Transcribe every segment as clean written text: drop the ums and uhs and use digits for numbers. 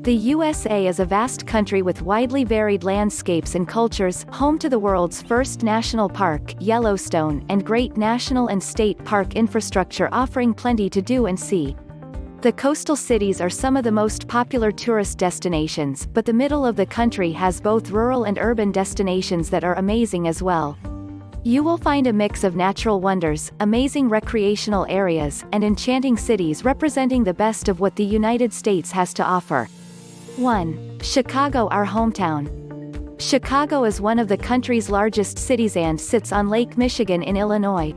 The USA is a vast country with widely varied landscapes and cultures, home to the world's first national park, Yellowstone, and great national and state park infrastructure offering plenty to do and see. The coastal cities are some of the most popular tourist destinations, but the middle of the country has both rural and urban destinations that are amazing as well. You will find a mix of natural wonders, amazing recreational areas, and enchanting cities representing the best of what the United States has to offer. 1. Chicago, our hometown. Chicago is one of the country's largest cities and sits on Lake Michigan in Illinois.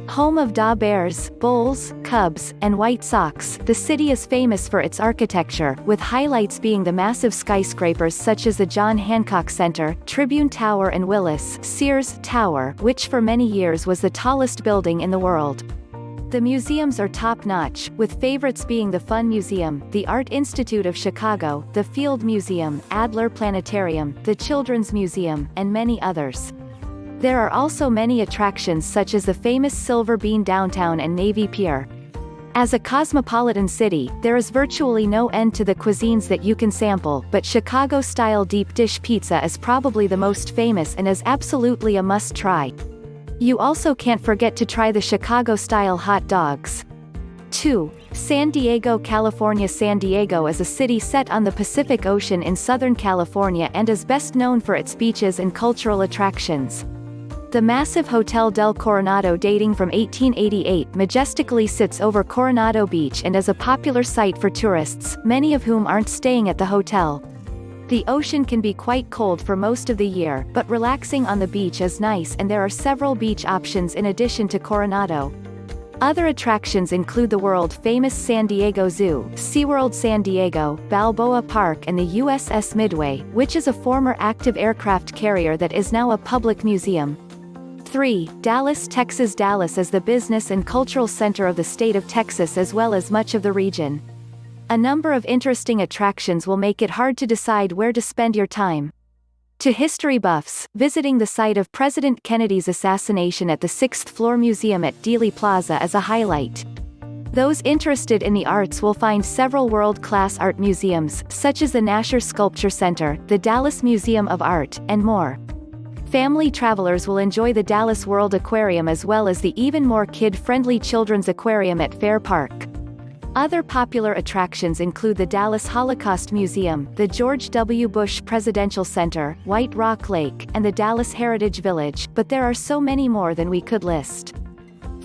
Home of Da Bears, Bulls, Cubs, and White Sox, the city is famous for its architecture, with highlights being the massive skyscrapers such as the John Hancock Center, Tribune Tower and Willis Sears Tower, which for many years was the tallest building in the world. The museums are top-notch, with favorites being the Fun Museum, the Art Institute of Chicago, the Field Museum, Adler Planetarium, the Children's Museum, and many others. There are also many attractions such as the famous Silver Bean Downtown and Navy Pier. As a cosmopolitan city, there is virtually no end to the cuisines that you can sample, but Chicago-style deep dish pizza is probably the most famous and is absolutely a must-try. You also can't forget to try the Chicago-style hot dogs. 2. San Diego, California. San Diego is a city set on the Pacific Ocean in Southern California and is best known for its beaches and cultural attractions. The massive Hotel del Coronado dating from 1888 majestically sits over Coronado Beach and is a popular site for tourists, many of whom aren't staying at the hotel. The ocean can be quite cold for most of the year, but relaxing on the beach is nice and there are several beach options in addition to Coronado. Other attractions include the world-famous San Diego Zoo, SeaWorld San Diego, Balboa Park and the USS Midway, which is a former active aircraft carrier that is now a public museum. 3. Dallas, Texas. Dallas is the business and cultural center of the state of Texas as well as much of the region. A number of interesting attractions will make it hard to decide where to spend your time. To history buffs, visiting the site of President Kennedy's assassination at the 6th Floor Museum at Dealey Plaza is a highlight. Those interested in the arts will find several world-class art museums, such as the Nasher Sculpture Center, the Dallas Museum of Art, and more. Family travelers will enjoy the Dallas World Aquarium as well as the even more kid-friendly Children's Aquarium at Fair Park. Other popular attractions include the Dallas Holocaust Museum, the George W. Bush Presidential Center, White Rock Lake, and the Dallas Heritage Village, but there are so many more than we could list.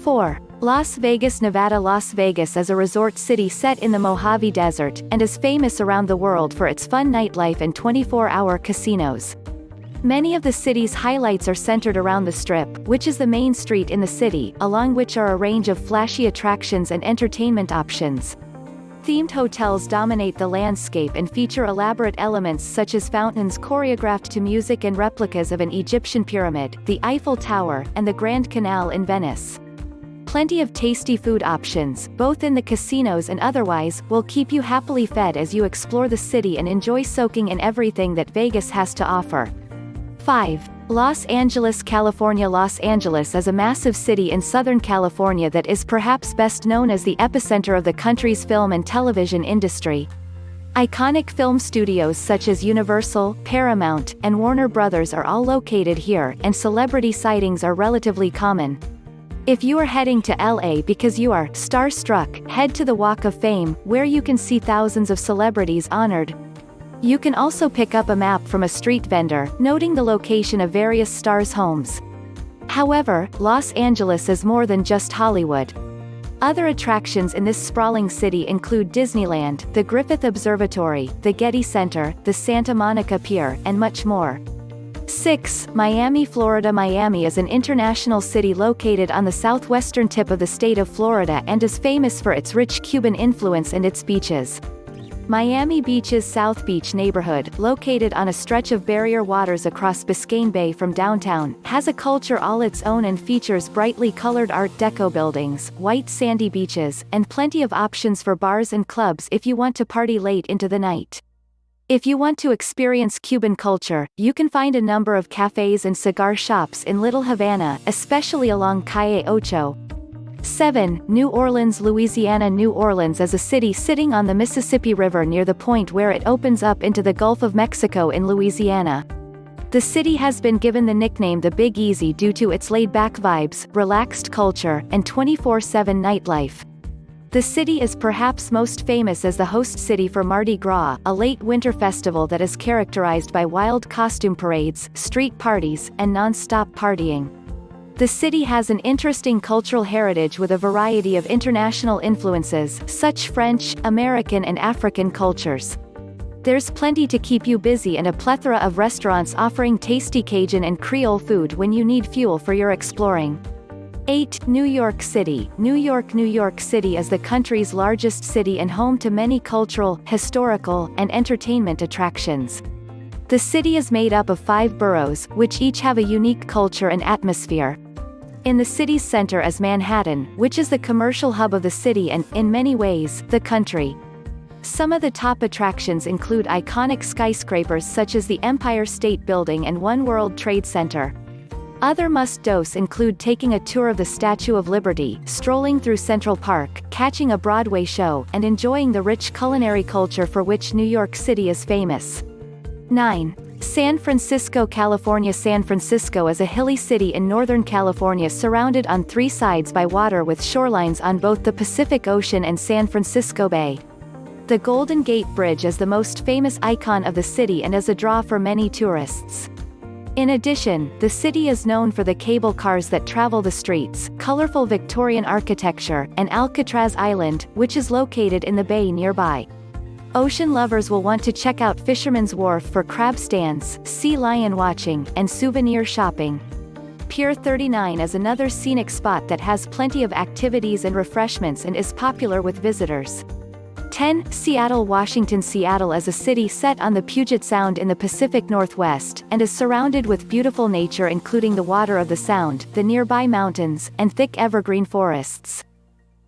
4. Las Vegas, Nevada. Las Vegas is a resort city set in the Mojave Desert, and is famous around the world for its fun nightlife and 24-hour casinos. Many of the city's highlights are centered around the Strip, which is the main street in the city, along which are a range of flashy attractions and entertainment options. Themed hotels dominate the landscape and feature elaborate elements such as fountains choreographed to music and replicas of an Egyptian pyramid, the Eiffel Tower, and the Grand Canal in Venice. Plenty of tasty food options, both in the casinos and otherwise, will keep you happily fed as you explore the city and enjoy soaking in everything that Vegas has to offer. 5. Los Angeles, California. Los Angeles is a massive city in Southern California that is perhaps best known as the epicenter of the country's film and television industry. Iconic film studios such as Universal, Paramount, and Warner Brothers are all located here, and celebrity sightings are relatively common. If you are heading to LA because you are starstruck, head to the Walk of Fame, where you can see thousands of celebrities honored. You can also pick up a map from a street vendor, noting the location of various stars' homes. However, Los Angeles is more than just Hollywood. Other attractions in this sprawling city include Disneyland, the Griffith Observatory, the Getty Center, the Santa Monica Pier, and much more. 6. Miami, Florida. Miami is an international city located on the southwestern tip of the state of Florida and is famous for its rich Cuban influence and its beaches. Miami Beach's South Beach neighborhood, located on a stretch of barrier waters across Biscayne Bay from downtown, has a culture all its own and features brightly colored Art Deco buildings, white sandy beaches, and plenty of options for bars and clubs if you want to party late into the night. If you want to experience Cuban culture, you can find a number of cafes and cigar shops in Little Havana, especially along Calle Ocho. 7. New Orleans, Louisiana. New Orleans is a city sitting on the Mississippi River near the point where it opens up into the Gulf of Mexico in Louisiana. The city has been given the nickname the Big Easy due to its laid-back vibes, relaxed culture, and 24/7 nightlife. The city is perhaps most famous as the host city for Mardi Gras, a late winter festival that is characterized by wild costume parades, street parties, and non-stop partying. The city has an interesting cultural heritage with a variety of international influences, such French, American and African cultures. There's plenty to keep you busy and a plethora of restaurants offering tasty Cajun and Creole food when you need fuel for your exploring. 8. New York City. New York City is the country's largest city and home to many cultural, historical, and entertainment attractions. The city is made up of 5 boroughs, which each have a unique culture and atmosphere. In the city's center is Manhattan, which is the commercial hub of the city and, in many ways, the country. Some of the top attractions include iconic skyscrapers such as the Empire State Building and One World Trade Center. Other must-dos include taking a tour of the Statue of Liberty, strolling through Central Park, catching a Broadway show, and enjoying the rich culinary culture for which New York City is famous. 9. San Francisco, California. San Francisco is a hilly city in Northern California surrounded on 3 sides by water with shorelines on both the Pacific Ocean and San Francisco Bay. The Golden Gate Bridge is the most famous icon of the city and is a draw for many tourists. In addition, the city is known for the cable cars that travel the streets, colorful Victorian architecture, and Alcatraz Island, which is located in the bay nearby. Ocean lovers will want to check out Fisherman's Wharf for crab stands, sea lion watching, and souvenir shopping. Pier 39 is another scenic spot that has plenty of activities and refreshments and is popular with visitors. 10. Seattle, Washington. Seattle is a city set on the Puget Sound in the Pacific Northwest, and is surrounded with beautiful nature including the water of the Sound, the nearby mountains, and thick evergreen forests.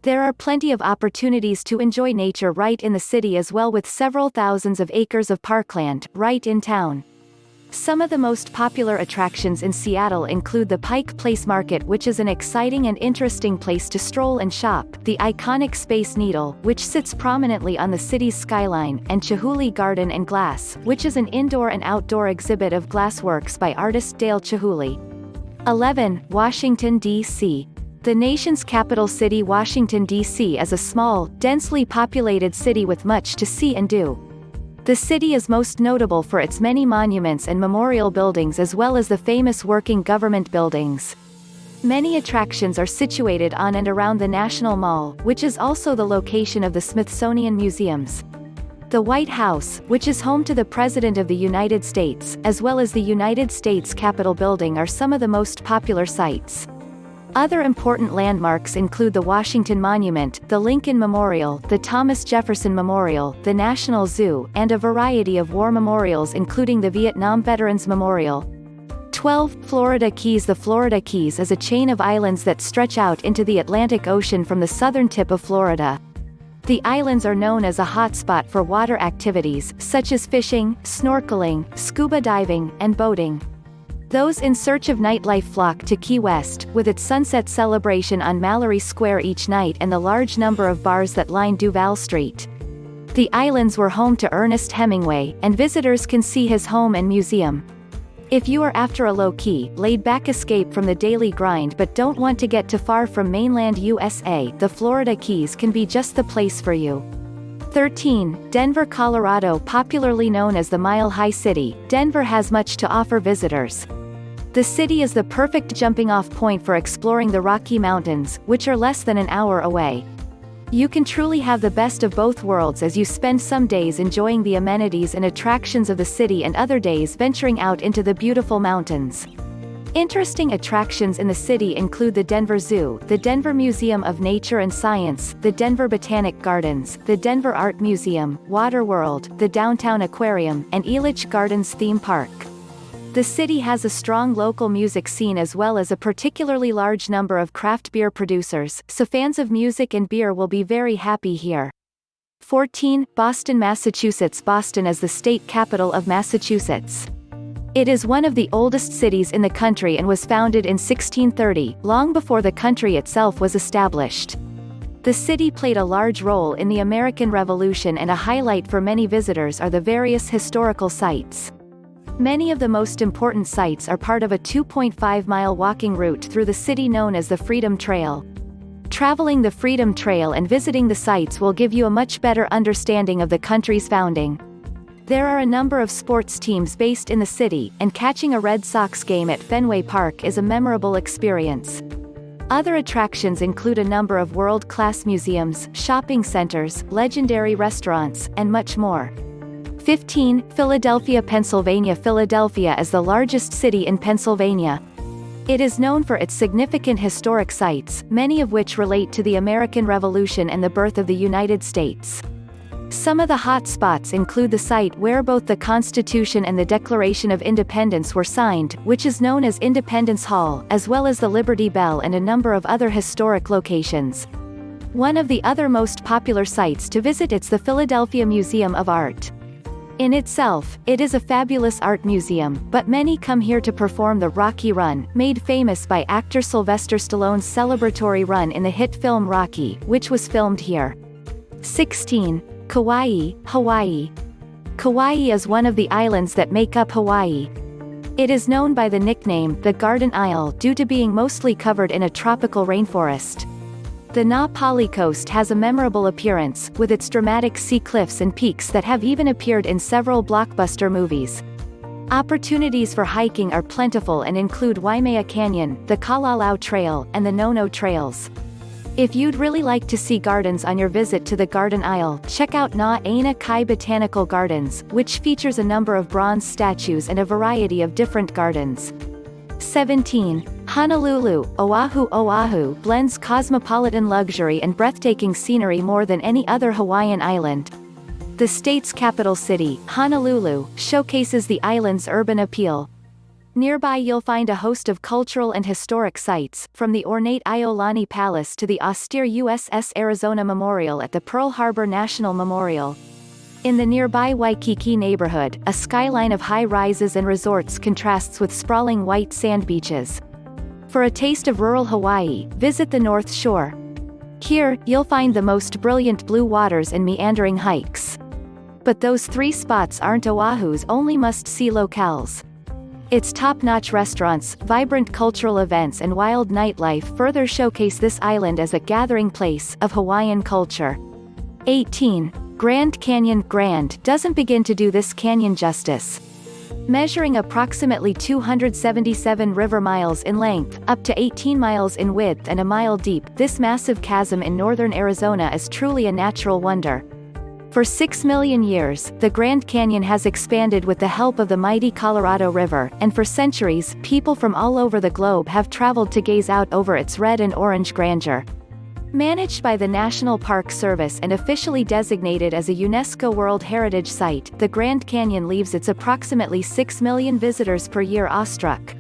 There are plenty of opportunities to enjoy nature right in the city as well, with several thousands of acres of parkland, right in town. Some of the most popular attractions in Seattle include the Pike Place Market, which is an exciting and interesting place to stroll and shop, the iconic Space Needle, which sits prominently on the city's skyline, and Chihuly Garden and Glass, which is an indoor and outdoor exhibit of glassworks by artist Dale Chihuly. 11. Washington, D.C. The nation's capital city, Washington, D.C. is a small, densely populated city with much to see and do. The city is most notable for its many monuments and memorial buildings as well as the famous working government buildings. Many attractions are situated on and around the National Mall, which is also the location of the Smithsonian Museums. The White House, which is home to the President of the United States, as well as the United States Capitol Building, are some of the most popular sites. Other important landmarks include the Washington Monument, the Lincoln Memorial, the Thomas Jefferson Memorial, the National Zoo, and a variety of war memorials including the Vietnam Veterans Memorial. 12. Florida Keys. The Florida Keys is a chain of islands that stretch out into the Atlantic Ocean from the southern tip of Florida. The islands are known as a hotspot for water activities, such as fishing, snorkeling, scuba diving, and boating. Those in search of nightlife flock to Key West, with its sunset celebration on Mallory Square each night and the large number of bars that line Duval Street. The islands were home to Ernest Hemingway, and visitors can see his home and museum. If you are after a low-key, laid-back escape from the daily grind but don't want to get too far from mainland USA, the Florida Keys can be just the place for you. 13. Denver, Colorado. Popularly known as the Mile High City, Denver has much to offer visitors. The city is the perfect jumping-off point for exploring the Rocky Mountains, which are less than an hour away. You can truly have the best of both worlds as you spend some days enjoying the amenities and attractions of the city and other days venturing out into the beautiful mountains. Interesting attractions in the city include the Denver Zoo, the Denver Museum of Nature and Science, the Denver Botanic Gardens, the Denver Art Museum, Water World, the Downtown Aquarium, and Elitch Gardens Theme Park. The city has a strong local music scene as well as a particularly large number of craft beer producers, so fans of music and beer will be very happy here. 14. Boston, Massachusetts. Boston is the state capital of Massachusetts. It is one of the oldest cities in the country and was founded in 1630, long before the country itself was established. The city played a large role in the American Revolution, and a highlight for many visitors are the various historical sites. Many of the most important sites are part of a 2.5-mile walking route through the city known as the Freedom Trail. Traveling the Freedom Trail and visiting the sites will give you a much better understanding of the country's founding. There are a number of sports teams based in the city, and catching a Red Sox game at Fenway Park is a memorable experience. Other attractions include a number of world-class museums, shopping centers, legendary restaurants, and much more. 15. Philadelphia, Pennsylvania. Philadelphia is the largest city in Pennsylvania. It is known for its significant historic sites, many of which relate to the American Revolution and the birth of the United States. Some of the hot spots include the site where both the Constitution and the Declaration of Independence were signed, which is known as Independence Hall, as well as the Liberty Bell and a number of other historic locations. One of the other most popular sites to visit is the Philadelphia Museum of Art. In itself, it is a fabulous art museum, but many come here to perform the Rocky Run, made famous by actor Sylvester Stallone's celebratory run in the hit film Rocky, which was filmed here. 16. Kauai, Hawaii. Kauai is one of the islands that make up Hawaii. It is known by the nickname, the Garden Isle, due to being mostly covered in a tropical rainforest. The Na Pali coast has a memorable appearance, with its dramatic sea cliffs and peaks that have even appeared in several blockbuster movies. Opportunities for hiking are plentiful and include Waimea Canyon, the Kalalau Trail, and the Nono Trails. If you'd really like to see gardens on your visit to the Garden Isle, check out Na Aina Kai Botanical Gardens, which features a number of bronze statues and a variety of different gardens. 17. Honolulu, Oahu. Oahu blends cosmopolitan luxury and breathtaking scenery more than any other Hawaiian island. The state's capital city, Honolulu, showcases the island's urban appeal. Nearby you'll find a host of cultural and historic sites, from the ornate Iolani Palace to the austere USS Arizona Memorial at the Pearl Harbor National Memorial. In the nearby Waikiki neighborhood, a skyline of high-rises and resorts contrasts with sprawling white sand beaches. For a taste of rural Hawaii, visit the North Shore. Here, you'll find the most brilliant blue waters and meandering hikes. But those three spots aren't Oahu's only must-see locales. Its top-notch restaurants, vibrant cultural events and wild nightlife further showcase this island as a gathering place of Hawaiian culture. 18. Grand Canyon. Grand doesn't begin to do this canyon justice. Measuring approximately 277 river miles in length, up to 18 miles in width and a mile deep, this massive chasm in northern Arizona is truly a natural wonder. For 6 million years, the Grand Canyon has expanded with the help of the mighty Colorado River, and for centuries, people from all over the globe have traveled to gaze out over its red and orange grandeur. Managed by the National Park Service and officially designated as a UNESCO World Heritage Site, the Grand Canyon leaves its approximately 6 million visitors per year awestruck.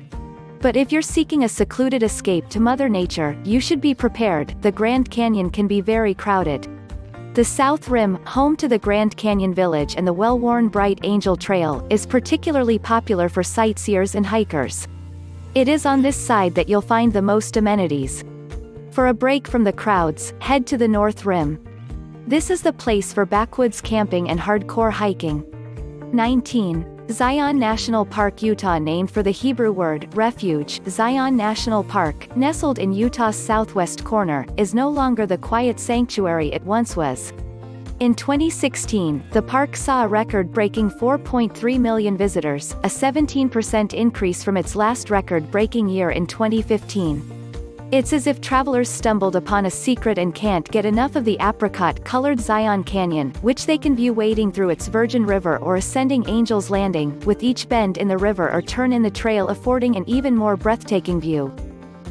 But if you're seeking a secluded escape to Mother Nature, you should be prepared. The Grand Canyon can be very crowded. The South Rim, home to the Grand Canyon Village and the well-worn Bright Angel Trail, is particularly popular for sightseers and hikers. It is on this side that you'll find the most amenities. For a break from the crowds, head to the North Rim. This is the place for backwoods camping and hardcore hiking. 19. Zion National Park, Utah. Named for the Hebrew word, refuge, Zion National Park, nestled in Utah's southwest corner, is no longer the quiet sanctuary it once was. In 2016, the park saw a record-breaking 4.3 million visitors, a 17% increase from its last record-breaking year in 2015. It's as if travelers stumbled upon a secret and can't get enough of the apricot-colored Zion Canyon, which they can view wading through its Virgin River or ascending Angel's Landing, with each bend in the river or turn in the trail affording an even more breathtaking view.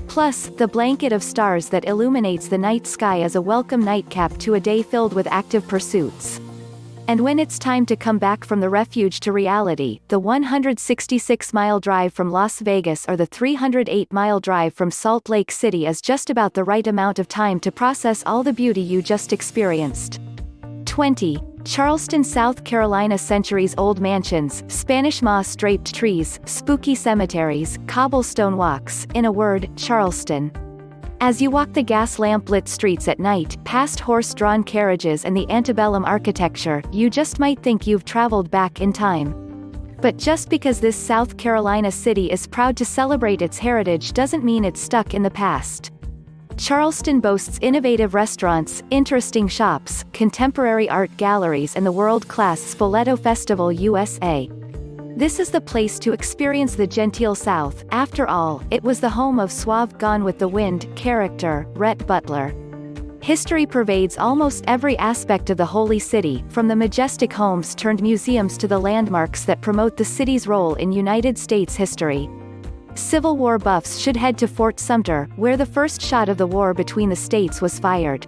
Plus, the blanket of stars that illuminates the night sky is a welcome nightcap to a day filled with active pursuits. And when it's time to come back from the refuge to reality, the 166-mile drive from Las Vegas or the 308-mile drive from Salt Lake City is just about the right amount of time to process all the beauty you just experienced. 20. Charleston, South Carolina. Centuries-old mansions, Spanish moss-draped trees, spooky cemeteries, cobblestone walks, in a word, Charleston. As you walk the gas lamp-lit streets at night, past horse-drawn carriages and the antebellum architecture, you just might think you've traveled back in time. But just because this South Carolina city is proud to celebrate its heritage doesn't mean it's stuck in the past. Charleston boasts innovative restaurants, interesting shops, contemporary art galleries and the world-class Spoleto Festival USA. This is the place to experience the genteel South. After all, it was the home of suave Gone with the Wind character, Rhett Butler. History pervades almost every aspect of the Holy City, from the majestic homes turned museums to the landmarks that promote the city's role in United States history. Civil War buffs should head to Fort Sumter, where the first shot of the war between the states was fired.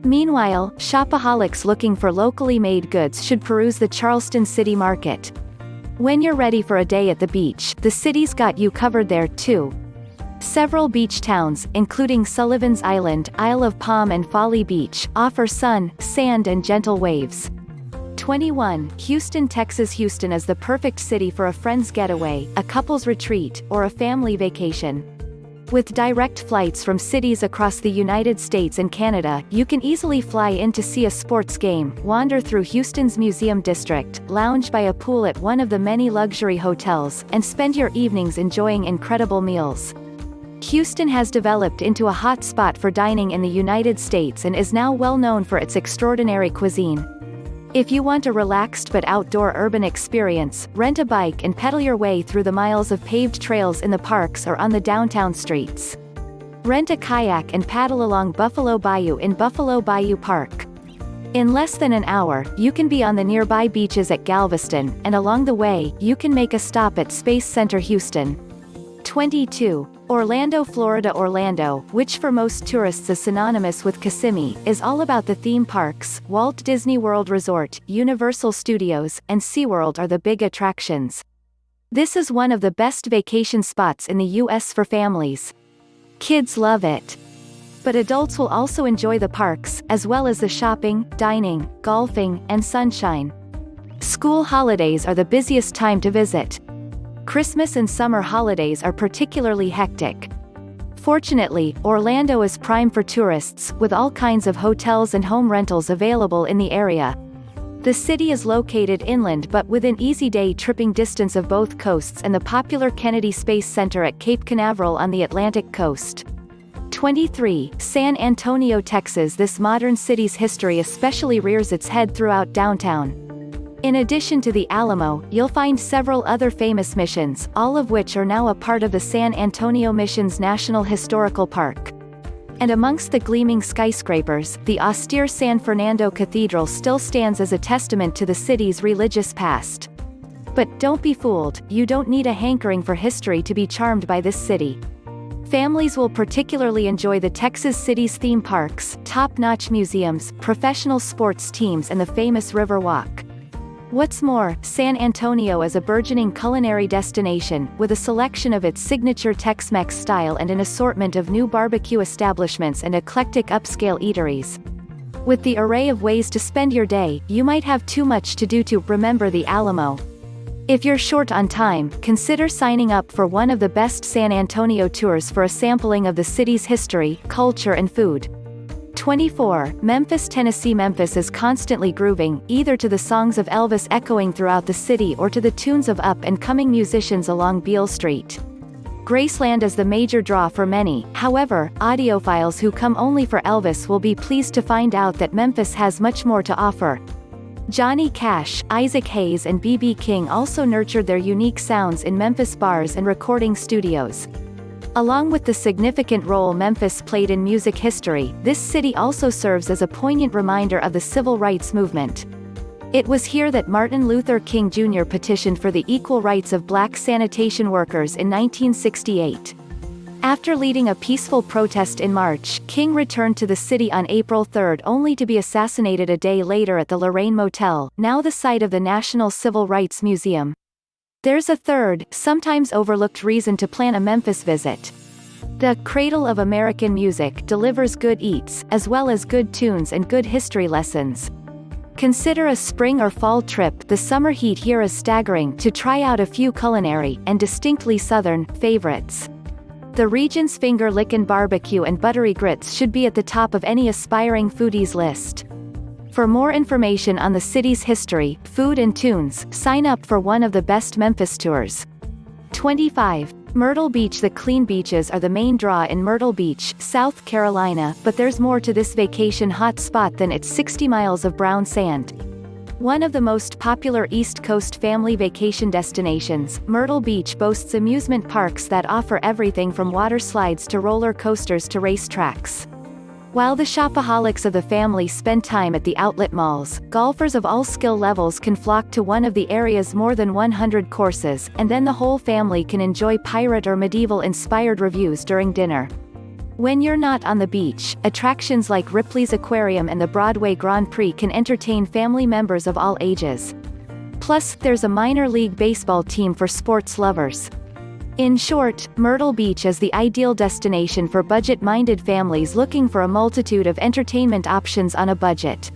Meanwhile, shopaholics looking for locally made goods should peruse the Charleston City Market. When you're ready for a day at the beach, the city's got you covered there too. Several beach towns, including Sullivan's Island, Isle of Palm and Folly Beach, offer sun, sand and gentle waves. 21. Houston, Texas. Houston is the perfect city for a friend's getaway, a couple's retreat, or a family vacation. With direct flights from cities across the United States and Canada, you can easily fly in to see a sports game, wander through Houston's Museum District, lounge by a pool at one of the many luxury hotels, and spend your evenings enjoying incredible meals. Houston has developed into a hot spot for dining in the United States and is now well known for its extraordinary cuisine. If you want a relaxed but outdoor urban experience, rent a bike and pedal your way through the miles of paved trails in the parks or on the downtown streets. Rent a kayak and paddle along Buffalo Bayou in Buffalo Bayou Park. In less than an hour, you can be on the nearby beaches at Galveston, and along the way, you can make a stop at Space Center Houston. 22. Orlando, Florida. Orlando, which for most tourists is synonymous with Kissimmee, is all about the theme parks. Walt Disney World Resort, Universal Studios, and SeaWorld are the big attractions. This is one of the best vacation spots in the U.S. for families. Kids love it. But adults will also enjoy the parks, as well as the shopping, dining, golfing, and sunshine. School holidays are the busiest time to visit. Christmas and summer holidays are particularly hectic. Fortunately, Orlando is prime for tourists, with all kinds of hotels and home rentals available in the area. The city is located inland but within easy-day tripping distance of both coasts and the popular Kennedy Space Center at Cape Canaveral on the Atlantic coast. 23. San Antonio, Texas. This modern city's history especially rears its head throughout downtown. In addition to the Alamo, you'll find several other famous missions, all of which are now a part of the San Antonio Missions National Historical Park. And amongst the gleaming skyscrapers, the austere San Fernando Cathedral still stands as a testament to the city's religious past. But don't be fooled, you don't need a hankering for history to be charmed by this city. Families will particularly enjoy the Texas city's theme parks, top-notch museums, professional sports teams and the famous River Walk. What's more, San Antonio is a burgeoning culinary destination, with a selection of its signature Tex-Mex style and an assortment of new barbecue establishments and eclectic upscale eateries. With the array of ways to spend your day, you might have too much to do to remember the Alamo. If you're short on time, consider signing up for one of the best San Antonio tours for a sampling of the city's history, culture and food. 24. Memphis, Tennessee. Memphis is constantly grooving, either to the songs of Elvis echoing throughout the city or to the tunes of up-and-coming musicians along Beale Street. Graceland is the major draw for many, however, audiophiles who come only for Elvis will be pleased to find out that Memphis has much more to offer. Johnny Cash, Isaac Hayes and B.B. King also nurtured their unique sounds in Memphis bars and recording studios. Along with the significant role Memphis played in music history, this city also serves as a poignant reminder of the civil rights movement. It was here that Martin Luther King Jr. petitioned for the equal rights of black sanitation workers in 1968. After leading a peaceful protest in March, King returned to the city on April 3 only to be assassinated a day later at the Lorraine Motel, now the site of the National Civil Rights Museum. There's a third, sometimes overlooked reason to plan a Memphis visit. The Cradle of American Music delivers good eats, as well as good tunes and good history lessons. Consider a spring or fall trip. The summer heat here is staggering. To try out a few culinary, and distinctly southern, favorites. The region's finger-lickin' barbecue and buttery grits should be at the top of any aspiring foodie's list. For more information on the city's history, food and tunes, sign up for one of the best Memphis tours. 25. Myrtle Beach. The clean beaches are the main draw in Myrtle Beach, South Carolina, but there's more to this vacation hotspot than its 60 miles of brown sand. One of the most popular East Coast family vacation destinations, Myrtle Beach boasts amusement parks that offer everything from water slides to roller coasters to racetracks. While the shopaholics of the family spend time at the outlet malls, golfers of all skill levels can flock to one of the area's more than 100 courses, and then the whole family can enjoy pirate or medieval-inspired reviews during dinner. When you're not on the beach, attractions like Ripley's Aquarium and the Broadway Grand Prix can entertain family members of all ages. Plus, there's a minor league baseball team for sports lovers. In short, Myrtle Beach is the ideal destination for budget-minded families looking for a multitude of entertainment options on a budget.